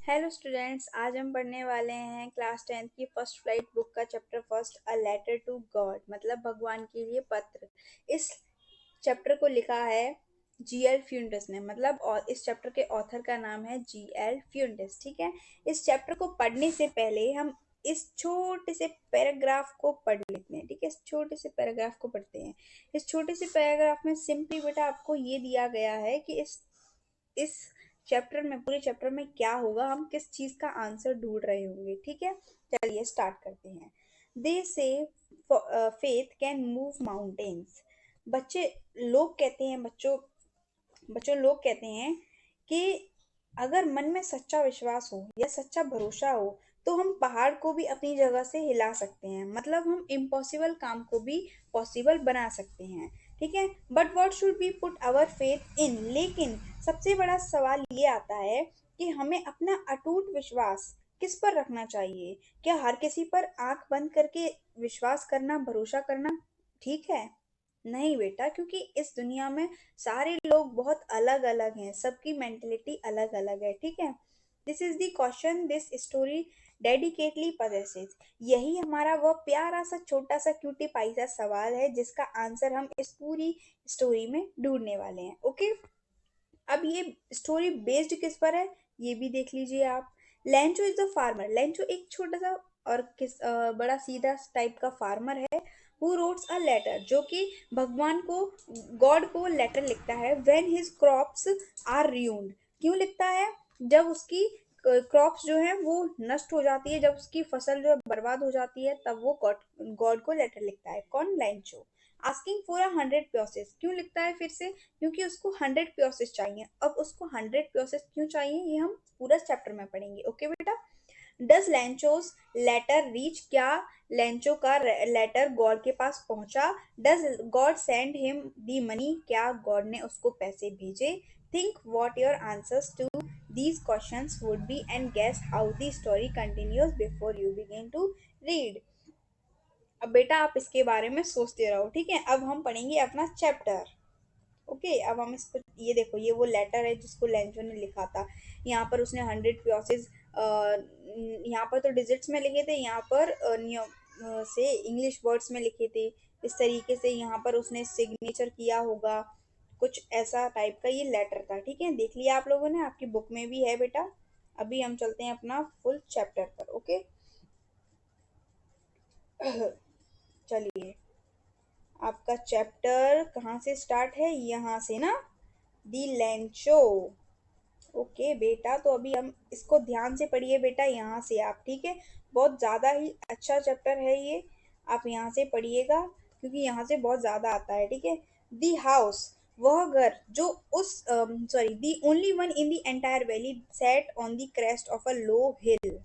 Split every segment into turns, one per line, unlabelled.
Hello students, आज हम पढ़ने वाले हैं क्लास 10th की फर्स्ट फ्लाइट बुक का chapter first, a letter to God, मतलब भगवान के लिए पत्र। इस चैप्टर को लिखा है जीएल फ्यूंडस ने, मतलब और इस चैप्टर के ऑथर का नाम है जीएल फ्यूंडस। ठीक है, इस चैप्टर को पढ़ने से पहले हम इस छोटे से पैराग्राफ को पढ़ लेते हैं। ठीक है, इस छोटे से पैराग्राफ को पढ़ते हैं। इस छोटे से पैराग्राफ में सिंपली बेटा आपको ये दिया गया है कि इस चैप्टर में, पूरे चैप्टर में क्या होगा, हम किस चीज का आंसर ढूंढ रहे होंगे। ठीक है, चलिए स्टार्ट करते हैं। दे से फेथ कैन मूव माउंटेन्स। बच्चे लोग कहते हैं, बच्चों बच्चों लोग कहते हैं कि अगर मन में सच्चा विश्वास हो या सच्चा भरोसा हो तो हम पहाड़ को भी अपनी जगह से हिला सकते हैं, मतलब हम इम्पॉसिबल काम को भी पॉसिबल बना सकते हैं। ठीक है, but what should be put our faith in. लेकिन सबसे बड़ा सवाल ये आता है कि हमें अपना अटूट विश्वास किस पर रखना चाहिए। क्या हर किसी पर आंख बंद करके विश्वास करना, भरोसा करना ठीक है? नहीं बेटा, क्योंकि इस दुनिया में सारे लोग बहुत अलग अलग हैं, सबकी मेंटेलिटी अलग अलग है। ठीक है, this is the question this story dedicatedly possesses. यही हमारा वह प्यारा सा छोटा सा क्यूटी पाई सा सवाल है जिसका आंसर हम इस पूरी स्टोरी में ढूंढने वाले हैं। ओके, अब ये स्टोरी बेस्ड किस पर है ये भी देख लीजिए आप। Lencho is the farmer. Lencho एक छोटा सा और बड़ा सीधा टाइप का फार्मर है। हु रोट्स अ लेटर, जो कि भगवान को, गॉड को लेटर लिखता है। When his crops are ruined। क्यों लिखता है? जब उसकी क्रॉप्स जो है वो नष्ट हो जाती है, जब उसकी फसल जो है बर्बाद हो जाती है, तब वो गॉड गॉड को लेटर लिखता है। कौन? लेंचो। Asking for 100 प्योसेस। क्यों लिखता है फिर से? क्योंकि उसको 100 प्योसेस चाहिए। अब उसको 100 प्योसेस क्यों चाहिए ये हम पूरा चैप्टर में पढ़ेंगे। ओके बेटा, डज लेंचोस लेटर रीच। क्या लेंचो का लेटर गॉड के पास पहुंचा? Does God send him the money. क्या गॉड ने उसको पैसे भेजे? Think what your answers to these questions would be and guess how the story continues before you begin to read। अब बेटा आप इसके बारे में सोचते रहो। ठीक है, अब हम पढ़ेंगे अपना चैप्टर। ओके, अब हम इसको, ये देखो, ये वो लेटर है जिसको लेंचो ने लिखा था। यहाँ पर उसने 100 प्योसेस, यहाँ पर तो डिजिट्स में लिखे थे, यहाँ पर से इंग्लिश वर्ड्स में लिखे थे। इस तरीके से यहाँ पर उसने सिग्नेचर किया होगा, कुछ ऐसा टाइप का ये लेटर था। ठीक है, देख लिया आप लोगों ने, आपकी बुक में भी है बेटा। अभी हम चलते हैं अपना फुल चैप्टर पर। ओके, चलिए, आपका चैप्टर कहाँ से स्टार्ट है? यहाँ से ना, दी लेंचो। ओके बेटा, तो अभी हम इसको ध्यान से पढ़िए बेटा, यहाँ से आप। ठीक है, बहुत ज़्यादा ही अच्छा चैप्टर है ये, आप यहाँ से पढ़िएगा क्योंकि यहाँ से बहुत ज़्यादा आता है। ठीक है, दी हाउस, वह घर जो उस, sorry, the only one in the entire valley set on the crest of a low hill.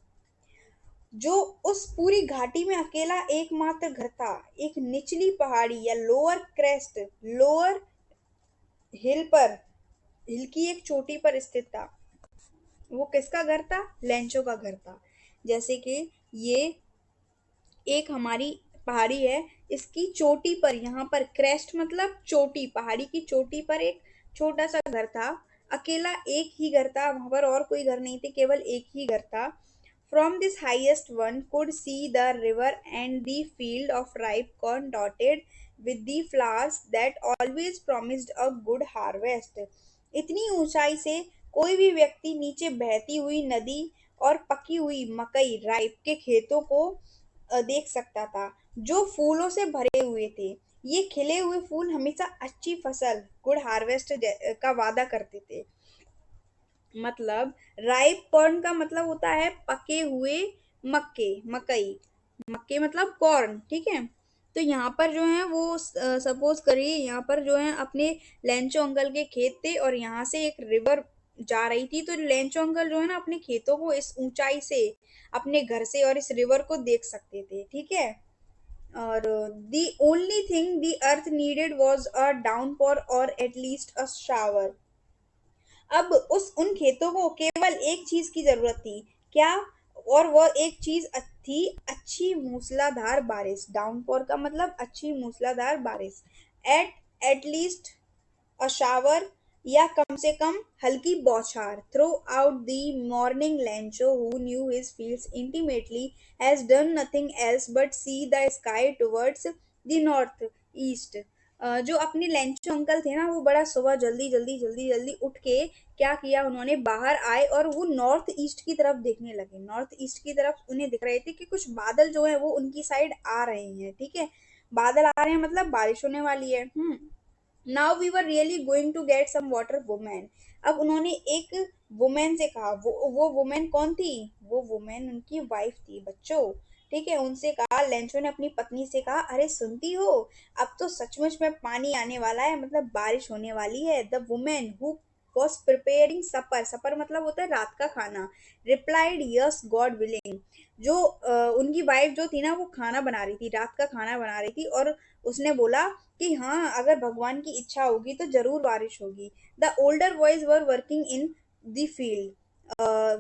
जो उस पूरी घाटी में अकेला एकमात्र घर था, एक निचली पहाड़ी या लोअर क्रेस्ट, लोअर हिल पर, हिल की एक चोटी पर स्थित था। वो किसका घर था? लेंचो का घर था। जैसे कि ये एक हमारी पहाड़ी है, इसकी चोटी पर, यहाँ पर क्रेस्ट मतलब चोटी, पहाड़ी की चोटी पर एक छोटा सा घर था। अकेला एक ही घर था वहां पर, और कोई घर नहीं थे, केवल एक ही घर था। From this highest one could see the river and the field of ripe corn dotted with the flowers that always promised a good harvest. इतनी ऊंचाई से कोई भी व्यक्ति नीचे बहती हुई नदी और पकी हुई मकई, राइप के खेतों को देख सकता था, जो फूलों से भरे हुए थे। ये खिले हुए फूल हमेशा अच्छी फसल, गुड हार्वेस्ट का वादा करते थे। मतलब राइप कॉर्न का मतलब होता है पके हुए मक्के, मकई, मक्के मतलब कॉर्न। ठीक है, तो यहाँ पर जो है वो, सपोज करिए यहाँ पर जो है अपने लेंचो अंकल के खेत थे और यहाँ से एक रिवर जा रही थी, तो लेंचो अंकल जो है ना अपने खेतों को इस ऊंचाई से, अपने घर से और इस रिवर को देख सकते थे। ठीक है, और the only thing the earth needed was a downpour और एटलीस्ट अ शावर। अब उन खेतों को केवल एक चीज की जरूरत थी। क्या? और वह एक चीज थी अच्छी मूसलाधार बारिश। डाउनपोर का मतलब अच्छी मूसलाधार बारिश। एट एटलीस्ट अ शावर, या कम से कम हल्की बौछार। Through out the morning Lencho who knew his fields intimately has done nothing else but see the sky towards the north east. जो अपने लेंचो अंकल थे ना, वो बड़ा सुबह जल्दी जल्दी जल्दी जल्दी उठ के क्या किया, उन्होंने बाहर आए और वो नॉर्थ ईस्ट की तरफ देखने लगे। नॉर्थ ईस्ट की तरफ उन्हें दिख रहे थे कि कुछ बादल जो है वो उनकी साइड आ रहे हैं। ठीक है, बादल आ रहे हैं मतलब बारिश होने वाली है। Now we were really going to get some water women. अब उन्होंने एक वुमेन से कहा, वो वुमेन कौन थी? वो वुमेन उनकी वाइफ थी बच्चों। ठीक है, उनसे कहा, लेंचो ने अपनी पत्नी से कहा, अरे सुनती हो, अब तो सचमुच में पानी आने वाला है, मतलब बारिश होने वाली है। The women who was preparing supper, supper मतलब होता है रात का खाना, रिप्लाइड यस गॉड विलिंग। जो उनकी वाइफ जो थी ना, वो खाना बना रही थी, रात का खाना बना रही थी, और उसने बोला कि हाँ, अगर भगवान की इच्छा होगी तो जरूर बारिश होगी। The older boys were working in the field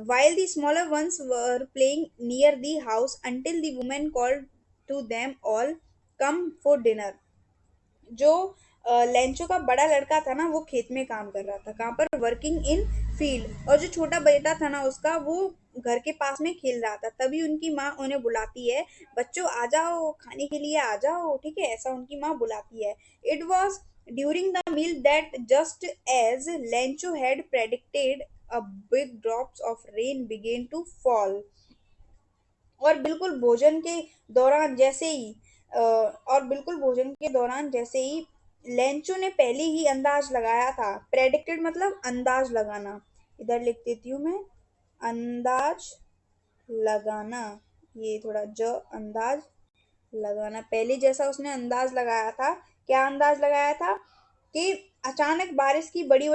while the smaller ones were playing near the house until the woman called to them all, come for dinner। जो लेंचो का बड़ा लड़का था ना, वो खेत में काम कर रहा था, कहाँ पर, वर्किंग इन फील्ड। और जो छोटा बेटा था ना उसका, वो घर के पास में खेल रहा था। तभी उनकी माँ उन्हें बुलाती है, बच्चों आ जाओ, खाने के लिए आ जाओ। ठीक है, ऐसा उनकी माँ बुलाती है। It was during the meal that just as Lencho had predicted a big drops of rain began to fall। और बिल्कुल भोजन के दौरान जैसे ही लेंचो ने पहले ही अंदाज लगाया था। प्रेडिक्टेड मतलब अंदाज लगाना, इधर लिख देती हूँ मैं, अंदाज लगाना। ये थोड़ा अंदाज लगाना, पहले जैसा उसने अंदाज लगाया था। क्या अंदाज लगाया था? कि अचानक बारिश की बड़ी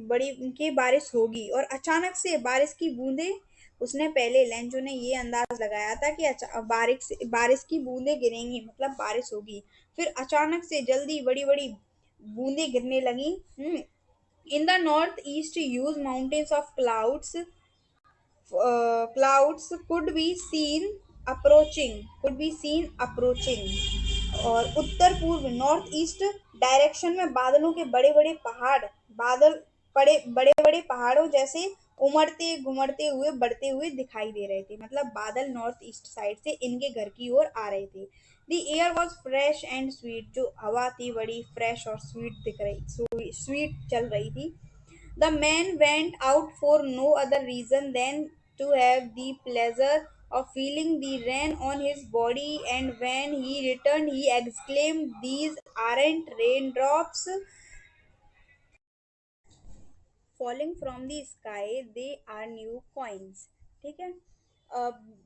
बड़ी की बारिश होगी, और अचानक से बारिश की बूंदें, उसने पहले लेंचो ने ये अंदाज लगाया था कि बारिश की बूंदें गिरेंगी, मतलब बारिश होगी। फिर अचानक से जल्दी बड़ी बड़ी बूंदें गिरने लगी। In the north east huge mountains of clouds could be seen approaching। और उत्तर पूर्व नॉर्थ ईस्ट डायरेक्शन में बादलों के बड़े बड़े पहाड़, बादल बड़े बड़े बड़े पहाड़ों जैसे उमड़ते घुमड़ते हुए बढ़ते हुए दिखाई दे रहे थे। मतलब बादल नॉर्थ ईस्ट साइड से इनके घर की ओर आ रहे थे। The air was fresh and sweet. जो हवा थी बड़ी फ्रेश और स्वीट चल रही थी। The man went out for no other reason than to have the pleasure of feeling the rain on his body, and when he returned, he exclaimed, these aren't raindrops falling from the sky, they are new coins। ठीक है।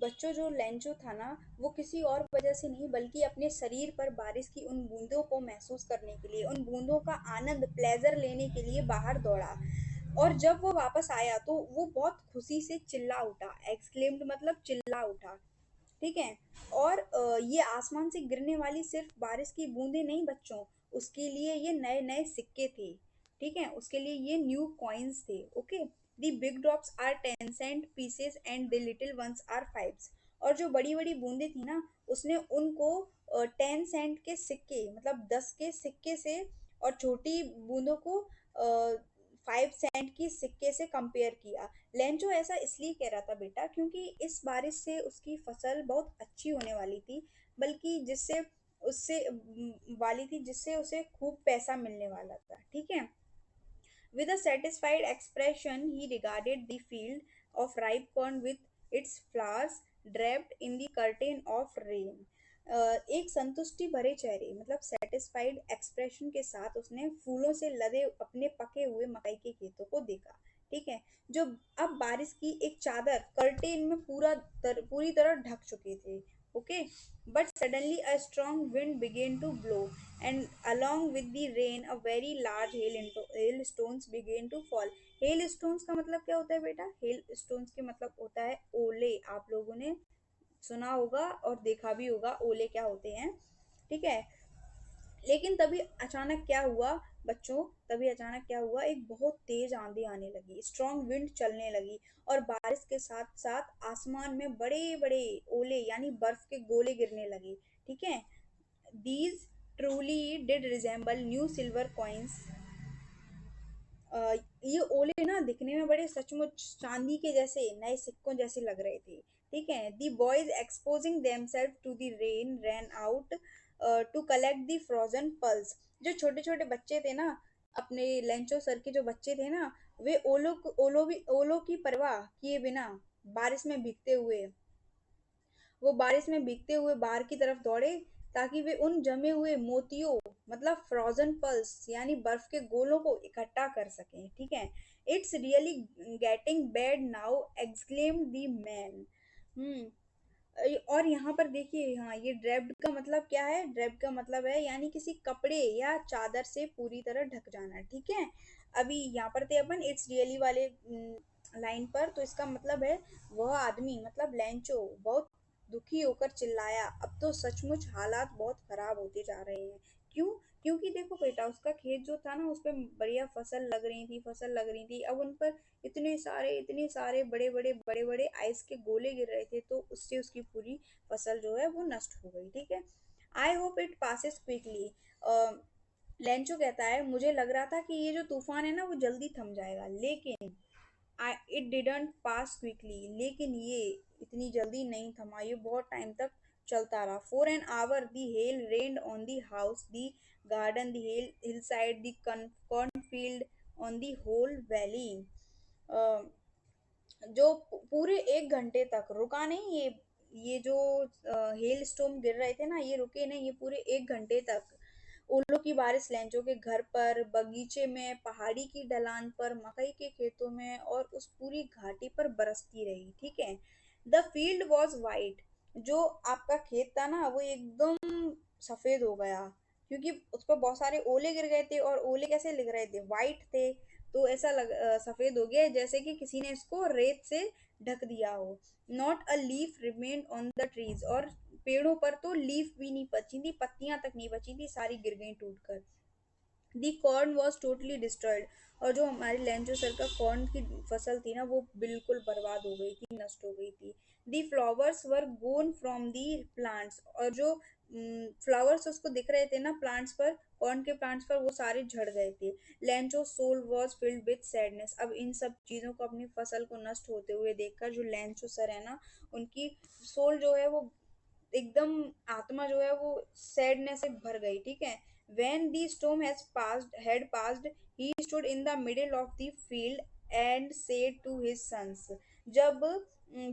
बच्चों, जो Lencho था ना, वो किसी और वजह से नहीं बल्कि अपने शरीर पर बारिश की उन बूंदों को महसूस करने के लिए, उन बूंदों का आनंद, प्लेजर लेने के लिए बाहर दौड़ा। और जब वो वापस आया तो वो बहुत खुशी से चिल्ला उठा। एक्सक्लेम्ड मतलब चिल्ला उठा। ठीक है। और ये आसमान से गिरने वाली सिर्फ बारिश की बूंदें नहीं बच्चों, उसके लिए ये नए नए सिक्के थे। ठीक है, उसके लिए ये न्यू कॉइन्स थे। Okay. The big drops are 10 cent pieces and the little ones are fives. और जो बड़ी बड़ी बूंदें थी ना, उसने उनको 10 सेंट के सिक्के मतलब 10 के सिक्के से, और छोटी बूंदों को 5 सेंट की सिक्के से कंपेयर किया। लेंचो ऐसा इसलिए कह रहा था बेटा, क्योंकि इस बारिश से उसकी फसल बहुत अच्छी होने वाली थी, बल्कि जिससे उसे खूब पैसा मिलने वाला था। ठीक है। With a satisfied expression, he regarded the field of ripe corn with its flowers draped in the curtain of rain। एक संतुष्टि भरे चेहरे मतलब सेटिस्फाइड एक्सप्रेशन के साथ उसने फूलों से लदे अपने पके हुए मकई के खेतों को देखा। ठीक है, जो अब बारिश की एक चादर कर्टेन में पूरी तरह ढक चुके थे। Okay. But suddenly a strong wind began to blow, and along with the rain, a very large hailstones began to fall। Hailstones का मतलब क्या होता है बेटा? Hailstones के मतलब होता है ओले। आप लोगों ने सुना होगा और देखा भी होगा ओले क्या होते हैं। ठीक है। लेकिन तभी अचानक क्या हुआ, एक बहुत तेज आंधी आने लगी, स्ट्रॉन्ग विंड चलने लगी, और बारिश के साथ साथ आसमान में बड़े बड़े ओले यानी बर्फ के गोले गिरने लगे। ठीक है। These truly did resemble new silver coins अ, ये ओले ना दिखने में बड़े सचमुच चांदी के जैसे नए सिक्कों जैसे लग रहे थे। ठीक है, the boys exposing themselves to the rain ran out to collect the frozen pulse. जो छोटे छोटे बच्चे थे ना, अपने लेंचो सर के जो बच्चे थे ना, वे ओलो की परवाह किए बिना बारिश में भीगते हुए वो बारिश में भीगते हुए बाहर की तरफ दौड़े, ताकि वे उन जमे हुए मोतियों, मतलब फ्रोजन पल्स यानी बर्फ के गोलों को इकट्ठा कर सकें। ठीक है, it's really getting bad now, exclaimed the man. Hmm. और यहाँ पर देखिए, हाँ, ये ड्रेप्ड का मतलब क्या है? ड्रेप्ड का मतलब है यानी किसी कपड़े या चादर से पूरी तरह ढक जाना। ठीक है, अभी यहाँ पर थे अपन इट्स रियली वाले लाइन पर, तो इसका मतलब है वह आदमी, मतलब लैंचो, बहुत दुखी होकर चिल्लाया, अब तो सचमुच हालात बहुत खराब होते जा रहे हैं। क्यों? क्योंकि देखो बेटा, उसका खेत जो था ना, उस पे बढ़िया फसल लग रही थी। अब उन पर इतने सारे बड़े बड़े आइस के गोले गिर रहे थे, तो उससे उसकी पूरी फसल जो है वो नष्ट हो गई। ठीक है, I hope it passes quickly. Lencho कहता है, मुझे लग रहा था कि ये जो तूफान है ना वो जल्दी थम जाएगा, लेकिन इट डिडंट पास क्विकली, लेकिन ये इतनी जल्दी नहीं थमा, ये बहुत टाइम तक चलता रहा। For an hour the hail rained on the house, the garden, the hill side, the cornfield, on the whole valley. जो पूरे 1 घंटे तक रुका नहीं, ये जो हेल स्टोम गिर रहे थे ना, ये रुके नहीं, ये पूरे 1 घंटे तक ओलों की बारिश लेंचो के घर पर, बगीचे में, पहाड़ी की ढलान पर, मकई के खेतों में और उस पूरी घाटी पर बरसती रही। ठीक है, द फील्ड वॉज वाइट। जो आपका खेत था ना वो एकदम सफेद हो गया, क्योंकि उस पर बहुत सारे ओले गिर गए थे। और ओले कैसे लिग रहे थे? वाइट थे। तो ऐसा सफेद हो गया जैसे कि किसी ने इसको रेत से ढक दिया हो। Not a leaf remained on the trees, और पेड़ों पर तो लीफ भी नहीं बची थी, पत्तियां तक नहीं बची थी, सारी गिर गई टूटकर। दी कॉर्न वॉज टोटली डिस्ट्रॉयड, और जो हमारे लेंचो सर का कॉर्न की फसल थी ना वो बिल्कुल बर्बाद हो गई थी, नष्ट हो गई थी। The flowers were gone from the plants, और जो फ्लावर्स उसको दिख रहे थे ना प्लांट्स पर, कॉर्न के प्लांट्स पर, वो सारे झड़ गए थे। Lencho soul was filled with sadness. अब इन सब चीज़ों को, अपनी फसल को नष्ट होते हुए देखकर, जो लेंचो सर है ना, उनकी सोल जो है वो एकदम, आत्मा जो है वो सैडनेस से भर गई। ठीक है, when the storm had passed, he stood in the middle of the field and said to his sons। जब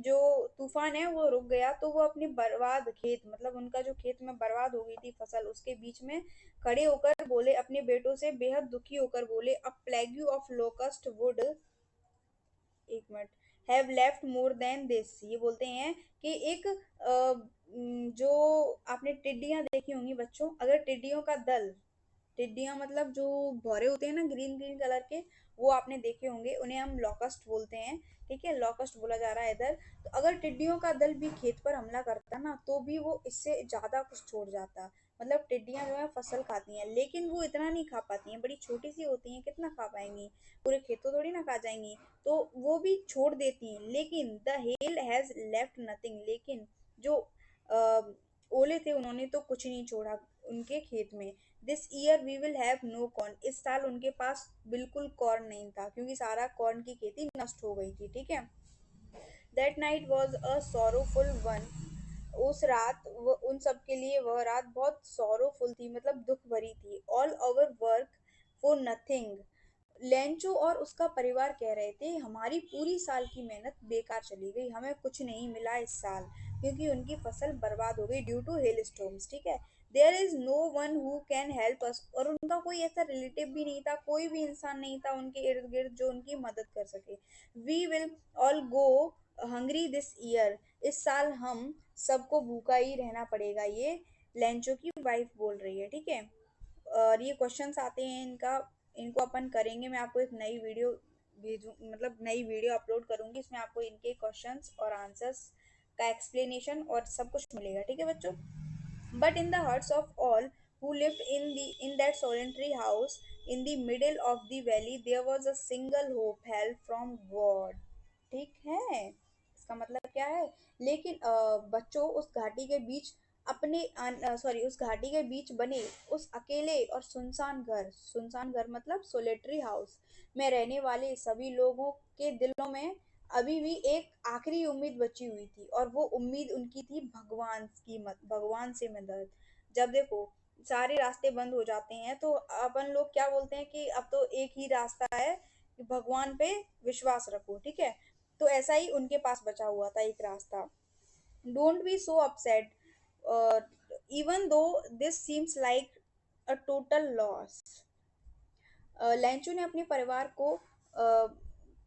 जो तूफान है वो रुक गया, तो वो अपने बर्बाद खेत, मतलब उनका जो खेत में बर्बाद हो गई थी फसल, उसके बीच में खड़े होकर बोले, अपने बेटों से बेहद दुखी होकर बोले, अ प्लेग्यू ऑफ लोकस्ट वुड, एक minute, have left more than this. ये बोलते हैं कि एक जो आपने टिड्डियां देखी होंगी बच्चों, अगर टिड्डियों का दल, टिड्डियां मतलब जो भौरे होते हैं ना ग्रीन ग्रीन कलर के, वो आपने देखे होंगे, उन्हें हम लॉकस्ट बोलते हैं। ठीक है, लॉकस्ट बोला जा रहा है इधर। तो अगर टिड्डियों का दल भी खेत पर हमला करता ना, तो भी वो इससे ज्यादा कुछ छोड़ जाता। मतलब टिड्डियां जो है फसल खाती हैं, लेकिन वो इतना नहीं खा पाती हैं, बड़ी छोटी सी होती हैं, कितना खा पाएंगी? पूरे खेत तो थोड़ी ना खा जाएंगी, तो वो भी छोड़ देती हैं। लेकिन the hell has left nothing, लेकिन जो अ, ओले थे उन्होंने तो कुछ नहीं छोड़ा उनके खेत में। This year we will have no corn, इस साल उनके पास बिल्कुल कॉर्न नहीं था, क्योंकि सारा कॉर्न की खेती नष्ट हो गई थी। ठीक है, that night was a sorrowful one. उस रात उन सब के लिए वह रात बहुत सोरोफुल थी, मतलब दुख भरी थी। All over work for nothing, Lencho और उसका परिवार कह रहे थे, हमारी पूरी साल की मेहनत बेकार चली गई, हमें कुछ नहीं मिला इस साल, क्योंकि उनकी फसल बर्बाद हो गई ड्यू टू हेल स्टॉर्म्स। ठीक है, there is no one who can help us, और उनका कोई ऐसा रिलेटिव भी नहीं था, कोई भी इंसान नहीं था उनके इर्द गिर्द जो उनकी मदद कर सके। We will all go hungry this year, इस साल हम सबको भूखा ही रहना पड़ेगा, ये लेंचो की वाइफ बोल रही है। ठीक है, और ये क्वेश्चंस आते हैं इनका, इनको अपन करेंगे। मैं आपको एक नई वीडियो भेजूँ, मतलब नई वीडियो अपलोड करूंगी, इसमें आपको इनके क्वेश्चंस और आंसर्स का एक्सप्लेनेशन और सब कुछ मिलेगा। ठीक है बच्चों, but in the hearts of all who lived in that solitary house in the middle of the valley, there was a single hope, help from God। ठीक है, इसका मतलब क्या है? लेकिन बच्चों, उस घाटी के बीच अपने सॉरी उस घाटी के बीच बने उस अकेले और सुनसान घर मतलब सोलेटरी हाउस में रहने वाले सभी लोगों के दिलों में अभी भी एक आखिरी उम्मीद बची हुई थी, और वो उम्मीद उनकी थी भगवान से मदद। जब देखो सारे रास्ते बंद हो जाते हैं तो अपन लोग क्या बोलते हैं कि अब तो एक ही रास्ता है कि भगवान पे विश्वास रखो, ठीक है। तो ऐसा ही उनके पास बचा हुआ था एक रास्ता। Don't be so upset, uh, even though this seems like a total loss. लैंचो ने अपने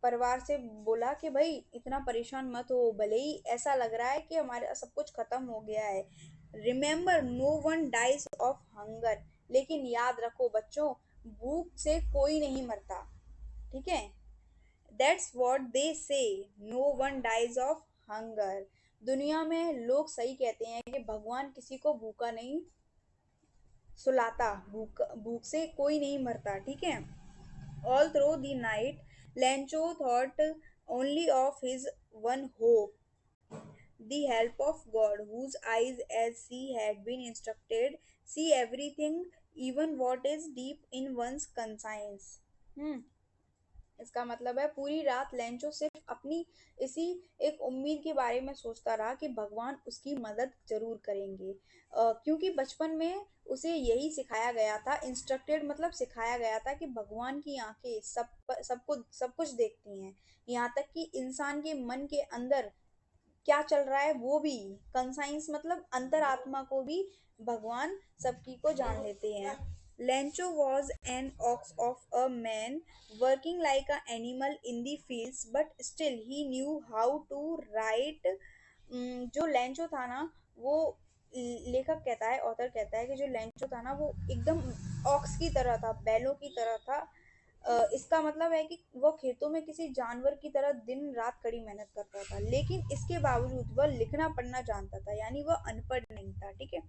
परिवार से बोला कि भाई इतना परेशान मत हो, भले ही ऐसा लग रहा है कि हमारा सब कुछ खत्म हो गया है। Remember, no one dies of hunger, लेकिन याद रखो बच्चों, भूख से कोई नहीं मरता, ठीक है। That's what they say, no one dies of hunger. दुनिया में लोग सही कहते हैं कि भगवान किसी को भूखा नहीं सुलाता, भूख से कोई नहीं मरता, ठीक है। All through the night Lencho thought only of his one hope, the help of God, whose eyes, as he had been instructed, see everything, even what is deep in one's conscience. Hmm. इसका मतलब है पूरी रात Lencho सिर्फ अपनी इसी एक उम्मीद के बारे में सोचता रहा कि भगवान उसकी मदद जरूर करेंगे। क्योंकि बचपन में उसे यही सिखाया गया था, इंस्ट्रक्टेड मतलब सिखाया गया था कि भगवान की आंखें सब कुछ देखती हैं, यहाँ तक कि इंसान के मन के अंदर क्या चल रहा है वो भी। कंसाइंस मतलब अंतरात्मा को भी भगवान सबकी को जान लेते हैं। Lencho was an ox of a man working like a animal in the fields, but still he knew how to write. जो लेंचो था ना वो, लेखक कहता है, ऑथर कहता है कि जो लेंचो था ना वो एकदम ऑक्स की तरह था, बैलों की तरह था। इसका मतलब है कि वो खेतों में किसी जानवर की तरह दिन रात कड़ी मेहनत करता था, लेकिन इसके बावजूद वह लिखना पढ़ना जानता था, यानी वह अनपढ़ नहीं था, ठीक है।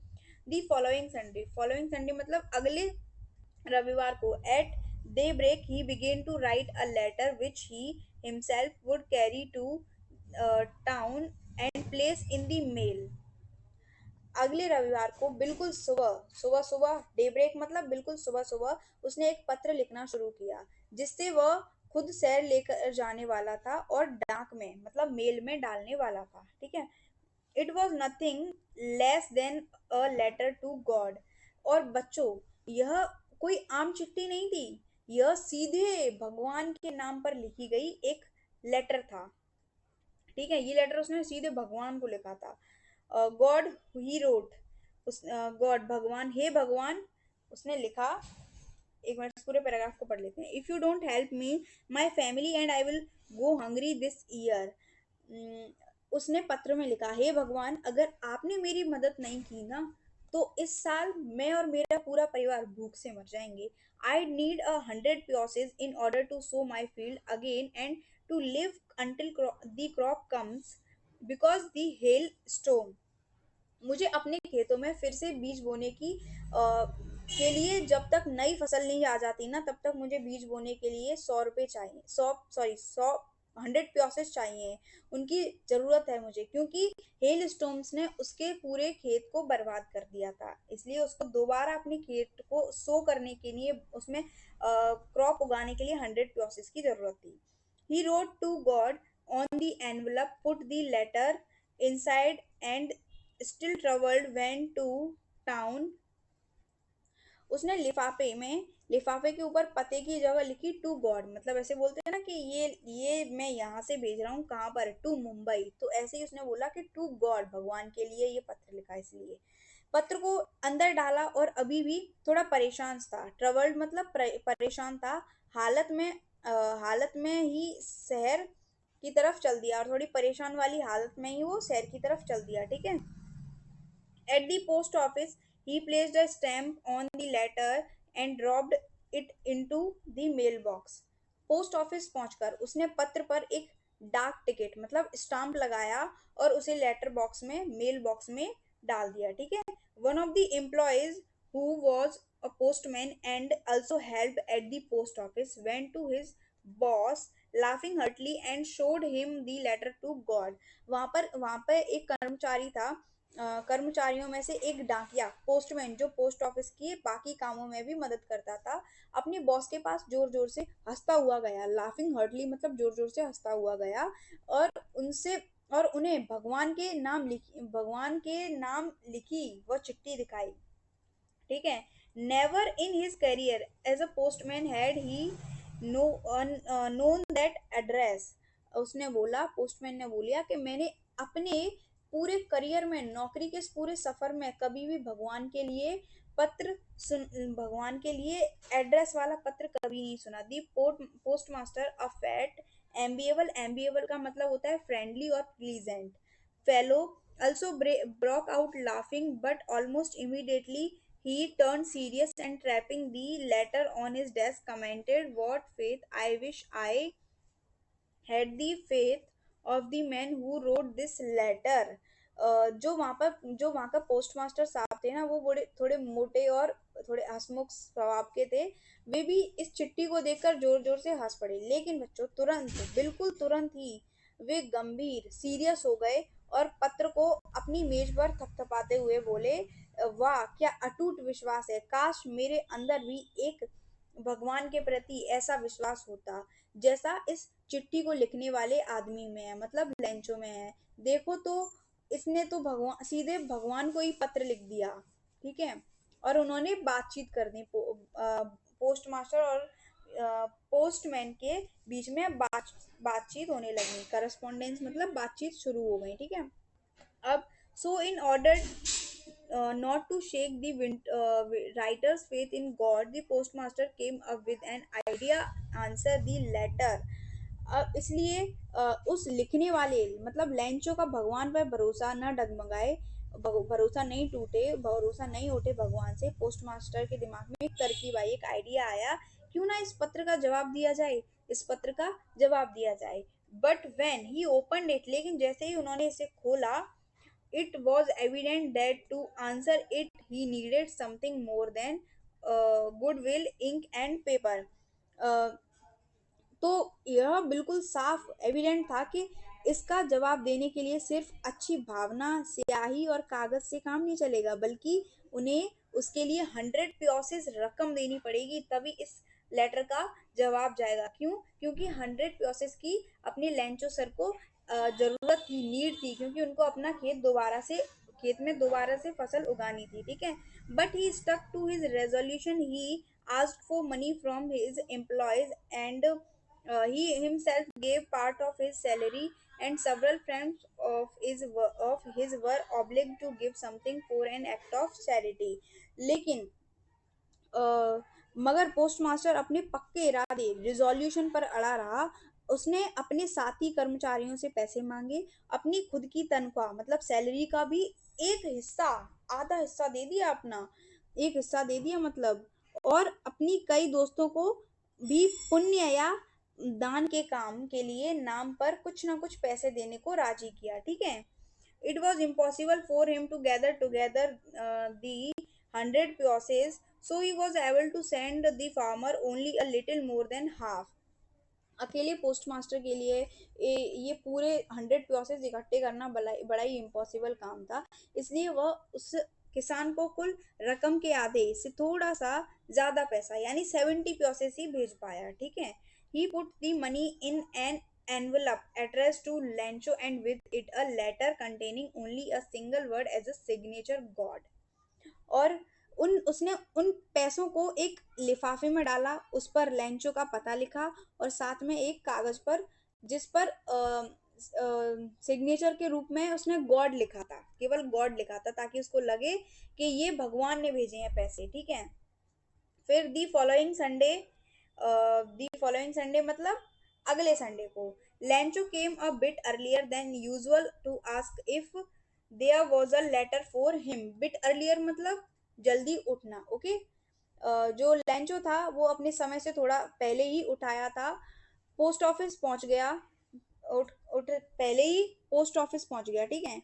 दी फॉलोइंग संडे मतलब अगले रविवार को at daybreak he began to write a letter which he himself would carry to town and place in the mail. अगले रविवार को बिल्कुल सुबह डे ब्रेक मतलब बिल्कुल सुबह सुबह उसने एक पत्र लिखना शुरू किया, जिससे वह खुद शहर लेकर जाने वाला था और डाक में मतलब मेल में डालने वाला था, ठीक है। It was nothing less than a letter to God. और बच्चों, यह कोई आम चिट्ठी नहीं थी, यह सीधे भगवान के नाम पर लिखी गई एक लेटर था, ठीक है। ये लेटर उसने सीधे भगवान को लिखा था। गॉड ही रोट, उस गॉड भगवान, हे भगवान उसने लिखा। एक मिनट इस पूरे पैराग्राफ को पढ़ लेते हैं। If you don't help me my family and I will go hungry this year. उसने पत्र में लिखा, हे भगवान अगर आपने मेरी मदद नहीं की ना तो इस साल मैं और मेरा पूरा परिवार भूख से मर जाएंगे। I need 100 pieces in order to sow my field again and to live until the crop comes because the hail storm। मुझे अपने खेतों में फिर से बीज बोने के लिए जब तक नई फसल नहीं आ जाती ना तब तक मुझे बीज बोने के लिए 100 रुपये चाहिए, 100 प्योसेस चाहिए, उनकी ज़रूरत है मुझे, क्योंकि हेल स्टोम्स ने उसके पूरे खेत को बर्बाद कर दिया था, इसलिए उसको दोबारा अपने खेत को सो करने के लिए उसमें क्रॉप उगाने के लिए 100 प्योसेस की ज़रूरत थी। He wrote to God on the envelope, put the letter inside, and still troubled went to town। उसने लिफाफे के ऊपर पते की जगह लिखी टू गॉड, मतलब ऐसे बोलते हैं ना कि ये मैं यहाँ से भेज रहा हूँ, कहाँ पर, टू मुंबई, तो ऐसे ही उसने बोला कि टू गॉड भगवान के लिए ये पत्र लिखा, इसलिए पत्र को अंदर डाला और अभी भी थोड़ा परेशान था। ट्रबल्ड मतलब परेशान था, हालत में हालत में ही शहर की तरफ चल दिया, और थोड़ी परेशान वाली हालत में ही वो शहर की तरफ चल दिया, ठीक है। At the post office, he placed a stamp on the letter and dropped it into the mailbox। Post office पहुंचकर उसने पत्र पर एक डाक टिकट मतलब स्टाम्प लगाया और उसे लेटर बॉक्स में मेल बॉक्स में डाल दिया, ठीक है। One of the employees who was a postman and also helped at the post office went to his boss laughing heartily and showed him the letter to God। वहां पर एक कर्मचारी था कर्मचारियों में से एक डाकिया पोस्टमैन जो पोस्ट ऑफिस के बाकी कामों में भी मदद करता था, अपने बॉस के पास जोर जोर से हंसता हुआ गया। लाफिंग हर्टली मतलब जोर जोर से हंसता हुआ गया और उनसे और उन्हें भगवान के नाम लिखी वह चिट्ठी दिखाई। ठीक है। Never in his career as a postman had he no known that address. उसने बोला, पोस्टमैन ने बोलिया कि मैंने अपने पूरे करियर में, नौकरी के इस पूरे सफर में कभी भी पत्र भगवान के लिए एड्रेस वाला पत्र कभी नहीं सुना। दी पोस्ट मास्टर अ फैट एम्बिएबल, एम्बिएबल का मतलब होता है फ्रेंडली और pleasant, fellow also broke out laughing, but almost immediately he turned serious and trapping the letter on his desk commented, what faith, I wish I had the faith of the man who wrote this letter। जो वहाँ का post master साहब थे ना, वो बड़े थोड़े मोटे और थोड़े हंसमुख स्वभाव के थे। वे भी इस चिट्ठी को देखकर जोर जोर से हंस पड़े, लेकिन बच्चों तुरंत, बिल्कुल तुरंत ही वे गंभीर सीरियस हो गए और पत्र को अपनी मेज पर थपथपाते हुए बोले, वाह क्या अटूट विश्वास है, काश मेरे अंदर भी एक भगवान के प्रति ऐसा विश्वास होता जैसा इस चिट्ठी को लिखने वाले आदमी में है, मतलब लेंचो में है। देखो तो इसने तो भगवान, सीधे भगवान को ही पत्र लिख दिया। ठीक है। और उन्होंने बातचीत कर दी, पोस्ट मास्टर और पोस्टमैन के बीच में बातचीत होने लगी, करस्पॉन्डेंस मतलब बातचीत शुरू हो गई। ठीक है। अब so in order not to shake the writer's faith in God, the postmaster came up with an idea, answer the letter। अब इसलिए उस लिखने वाले मतलब लेंचो का भगवान पर भरोसा न डगमगाए, भरोसा नहीं उठे भगवान से। पोस्ट मास्टर के दिमाग में एक तरकीब आई, एक आइडिया आया, क्यों ना इस पत्र का जवाब दिया जाए, इस पत्र का जवाब दिया जाए। But when he open it, लेकिन जैसे ही उन्होंने इसे खोला, it was evident that to answer it he needed something more than goodwill, ink and paper। uh, तो यह बिल्कुल साफ एविडेंट था कि इसका जवाब देने के लिए सिर्फ अच्छी भावना, स्याही और कागज से काम नहीं चलेगा, बल्कि उन्हें उसके लिए 100 प्योसेस रकम देनी पड़ेगी, तभी इस लेटर का जवाब जाएगा। क्यों? क्योंकि 100 प्योसेस की अपने लेंचो सर को जरूरत थी, नीड थी, क्योंकि उनको अपना खेत में दोबारा से फसल उगानी थी। ठीक है। But he stuck to his resolution, he asked for money from his employees and he himself gave part of his salary, and several friends of his were obliged to give something for an act of charity। लेकिन मगर postmaster अपने पक्के इरादे, resolution पर अड़ा रहा। उसने अपने साथी कर्मचारियों से पैसे मांगे, अपनी खुद की तनख्वाह मतलब सैलरी का भी एक हिस्सा, आधा हिस्सा दे दिया अपना, एक हिस्सा दे दिया मतलब, और अपनी कई दोस्तों को भी पुण्य या दान के काम के लिए नाम पर कुछ ना कुछ पैसे देने को राजी किया। ठीक है। It was impossible for him to gather together the 100 pieces, so he was able to send the farmer only a little more than half। अकेले पोस्ट मास्टर के लिए ये पूरे 100 प्रोसेस इकट्ठे करना बड़ा ही इम्पॉसिबल काम था, इसलिए वह उस किसान को कुल रकम के आधे से थोड़ा सा ज्यादा पैसा यानी 70 प्रोसेस ही भेज पाया। ठीक है। He put the money in an envelope addressed to Lancho and with it a letter containing only a single word as a signature, God। और उन उसने उन पैसों को एक लिफाफे में डाला, उस पर लेंचो का पता लिखा और साथ में एक कागज पर, जिस पर सिग्नेचर के रूप में उसने गॉड लिखा था, केवल गॉड लिखा था, ताकि उसको लगे कि ये भगवान ने भेजे हैं पैसे। ठीक है। फिर दी फॉलोइंग संडे मतलब अगले संडे को, Lencho came a bit earlier than usual to ask if there was a letter for him. Bit earlier मतलब जल्दी उठना। ओके। जो लेंचो था वो अपने समय से थोड़ा पहले ही उठाया था, पोस्ट ऑफिस पहुंच गया, उठ पहले ही पोस्ट ऑफिस पहुंच गया। ठीक है।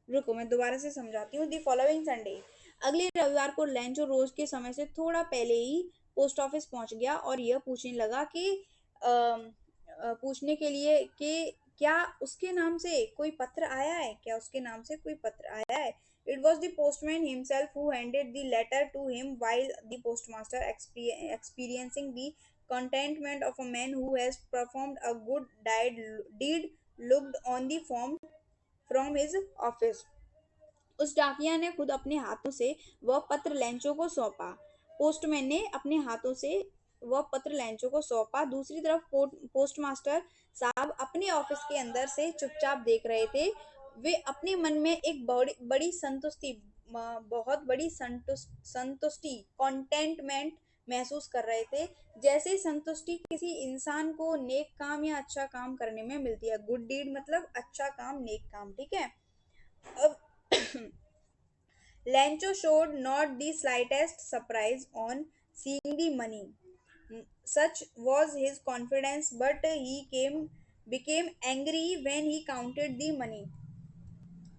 रुको मैं दोबारा से समझाती हूँ। दी फॉलोइंग संडे, अगले रविवार को लेंचो रोज के समय से थोड़ा पहले ही पोस्ट ऑफिस पहुंच गया और यह पूछने लगा कि पूछने के लिए कि क्या उसके नाम से कोई पत्र आया है? क्या उसके नाम से कोई पत्र आया है? It was the postman himself who handed the letter to him while the postmaster experiencing the contentment of a man who has performed a good deed looked on the form from his office. उस डाकिया ने खुद अपने हाथों से वह पत्र लैंचो को सौंपा। पोस्टमैन ने अपने हाथों से वह पत्र लैंचो को सौंपा। दूसरी तरफ पोस्टमास्टर साहब अपने ऑफिस के अंदर से चुपचाप देख रहे थे। वे अपने मन में एक बड़ी बड़ी संतुष्टि बहुत बड़ी संतुष्टि कॉन्टेंटमेंट महसूस कर रहे थे। जैसे संतुष्टि किसी इंसान को नेक काम या अच्छा काम करने में मिलती है। गुड डीड मतलब अच्छा काम, नेक काम, ठीक है। अब Lancho showed not the slightest surprise on seeing the money. Such was his confidence, but he became angry when he counted the money.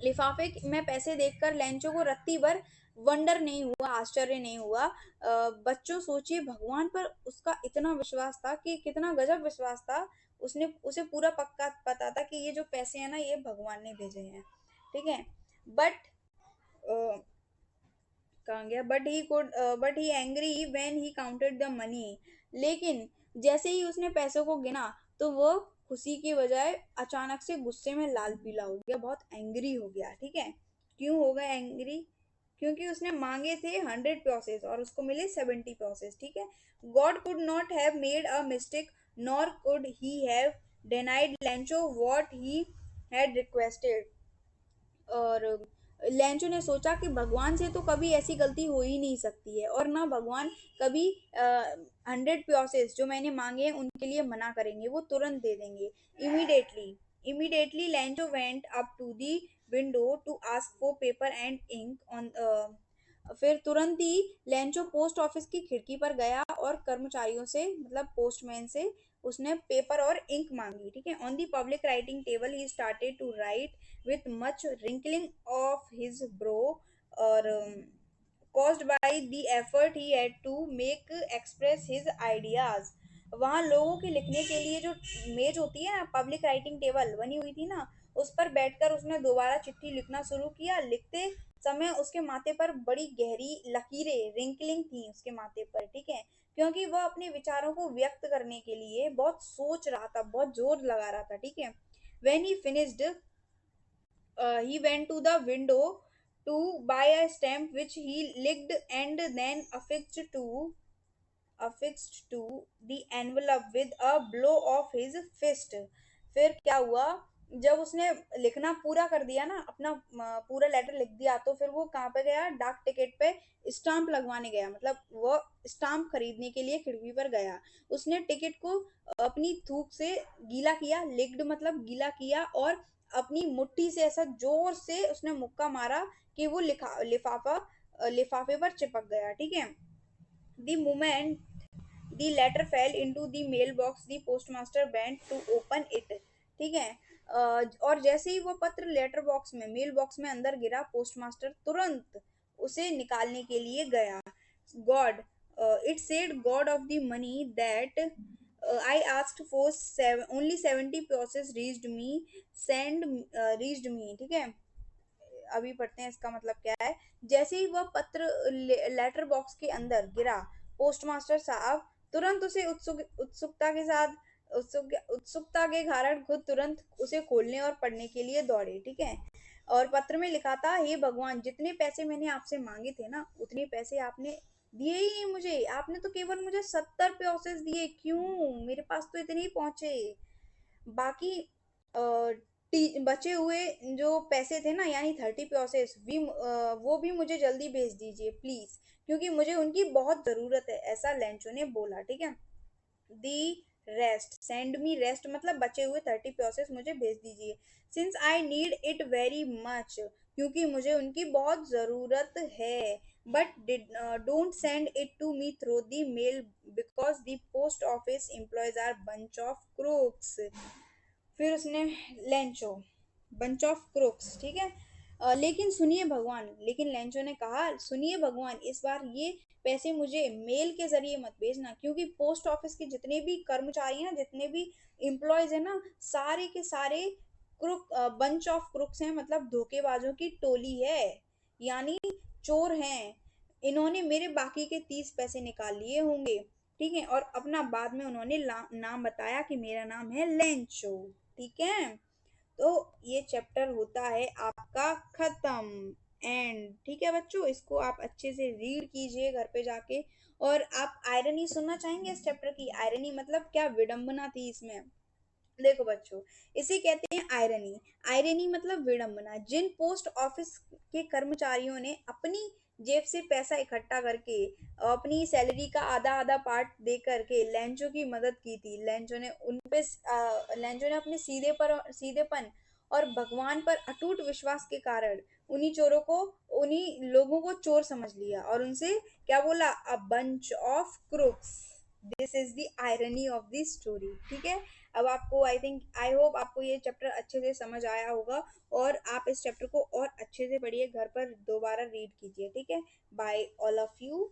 लिफाफे में पैसे देखकर लेंचो को रत्ती भर वंडर नहीं हुआ, आश्चर्य नहीं हुआ। बच्चों सोचिए, भगवान पर उसका इतना विश्वास था कि कितना गजब विश्वास था। उसने उसे पूरा पक्का पता था कि ये जो पैसे हैं ना, ये भगवान ने भेजे हैं, ठीक है। बट कहाँ गया, but he angry when he counted the money. लेकिन जैसे ही उसने पैसों को गिना तो वो खुशी की बजाय अचानक से गुस्से में लाल पीला हो गया, बहुत एंग्री हो गया, ठीक है। क्यों हो गया एंग्री? क्योंकि उसने मांगे थे 100 पैसेस और उसको मिले 70 पैसेस, ठीक है। God could not have made a mistake, nor could he have denied Lencho what he had requested. और लेंचो ने सोचा कि भगवान से तो कभी ऐसी गलती हो ही नहीं सकती है, और ना भगवान कभी 100 प्योसेस जो मैंने मांगे हैं उनके लिए मना करेंगे, वो तुरंत दे देंगे। Immediately Lencho went up to the window to ask for paper and ink on. फिर तुरंत ही लेंचो पोस्ट ऑफिस की खिड़की पर गया और कर्मचारियों से, मतलब पोस्टमैन से, उसने पेपर और इंक मांगी, ठीक है। On the public writing table he started to write with much wrinkling of his brow, or caused by the effort he had to make express his ideas। वहाँ लोगों के लिखने के लिए जो मेज होती है ना, पब्लिक राइटिंग टेबल बनी हुई थी ना, उस पर बैठकर उसने दोबारा चिट्ठी लिखना शुरू किया। लिखते समय उसके माथे पर बड़ी गहरी लकीरें, रिंकलिंग थी उसके माथे पर, ठीक है। क्योंकि वह अपने विचारों को व्यक्त करने के लिए बहुत सोच रहा था, बहुत जोर लगा रहा था, ठीक है। When he finished, he went to the window to buy a stamp which he licked and then affixed to the envelope with a blow of his fist। फिर क्या हुआ, जब उसने लिखना पूरा कर दिया ना, अपना पूरा लेटर लिख दिया, तो फिर वो कहाँ पे गया, डाक टिकट पे स्टाम्प लगवाने गया। मतलब वो स्टाम्प खरीदने के लिए खिड़की पर गया। उसने टिकट को अपनी थूक से गीला किया, लिक्ड मतलब गीला किया, और अपनी मुट्ठी से ऐसा जोर से उसने मुक्का मारा कि वो लिफाफे पर चिपक गया, ठीक है। The moment the letter fell into the mail box the postmaster went to open it, ठीक है। और जैसे ही वो पत्र लेटर बॉक्स में, मेल बॉक्स में अंदर गिरा, पोस्टमास्टर तुरंत उसे निकालने के लिए गया। God, it said, God of the money that I asked for only 70 process reached me, ठीक है। अभी पढ़ते हैं इसका मतलब क्या है। जैसे ही वह पत्र लेटर बॉक्स के अंदर गिरा, पोस्टमास्टर साहब तुरंत उसे उत्सुकता के कारण खुद तुरंत उसे खोलने और पढ़ने के लिए दौड़े, ठीक है। और पत्र में लिखा था, हे भगवान, जितने पैसे मैंने आपसे मांगे थे ना, उतने पैसे आपने दिए ही नहीं मुझे। आपने तो केवल मुझे 70 प्रोसेस दिए, क्यों? मेरे पास तो इतने ही पहुंचे। बाकी अ, बचे हुए जो पैसे थे ना, यानी 30 प्रोसेस भी, वो भी मुझे जल्दी भेज दीजिए प्लीज, क्योंकि मुझे उनकी बहुत जरूरत है, ऐसा लेंचो ने बोला, ठीक है। The rest, send me rest मतलब बचे हुए 30 प्रोसेस मुझे भेज दीजिए। Since I need it very much, क्योंकि मुझे उनकी बहुत ज़रूरत है। But don't send it to me through the mail, because the post office employees are bunch of crooks. फिर उसने लेंचो, बंच ऑफ क्रूक्स, ठीक है। लेकिन सुनिए भगवान, लेकिन लेंचो ने कहा सुनिए भगवान, इस बार ये पैसे मुझे मेल के जरिए मत भेजना, क्योंकि पोस्ट ऑफिस के जितने भी कर्मचारी हैं, जितने भी एम्प्लॉयज हैं ना, सारे के सारे क्रुक बंच ऑफ क्रुक्स हैं, मतलब धोखेबाजों की टोली है, यानी चोर हैं। इन्होंने मेरे बाकी के 30 पैसे निकाल लिए होंगे। ठीक है, और अपना बाद में उन्होंने नाम बताया कि मेरा नाम है लेंचो। ठीक है, तो ये चैप्टर होता है आपका खत्म, एंड। ठीक है बच्चों, इसको आप अच्छे से रीड कीजिए घर पे जाके। और आप आयरनी सुनना चाहेंगे इस चैप्टर की? आयरनी मतलब क्या विडंबना थी इसमें। देखो बच्चों, इसे कहते हैं आयरनी। आयरनी मतलब विडंबना। जिन पोस्ट ऑफिस के कर्मचारियों ने अपनी जेब से पैसा इकट्ठा करके अपनी सैलरी का आधा आधा पार्ट दे करके लेंचो की मदद की थी, लेंचो ने अपने सीधेपन और भगवान पर अटूट विश्वास के कारण उन्हीं लोगों को चोर समझ लिया और उनसे क्या बोला, a bunch of crooks. This is the irony of the story. ठीक है, अब आपको आई होप आपको ये चैप्टर अच्छे से समझ आया होगा, और आप इस चैप्टर को और अच्छे से पढ़िए, घर पर दोबारा रीड कीजिए। ठीक है, बाय ऑल ऑफ यू।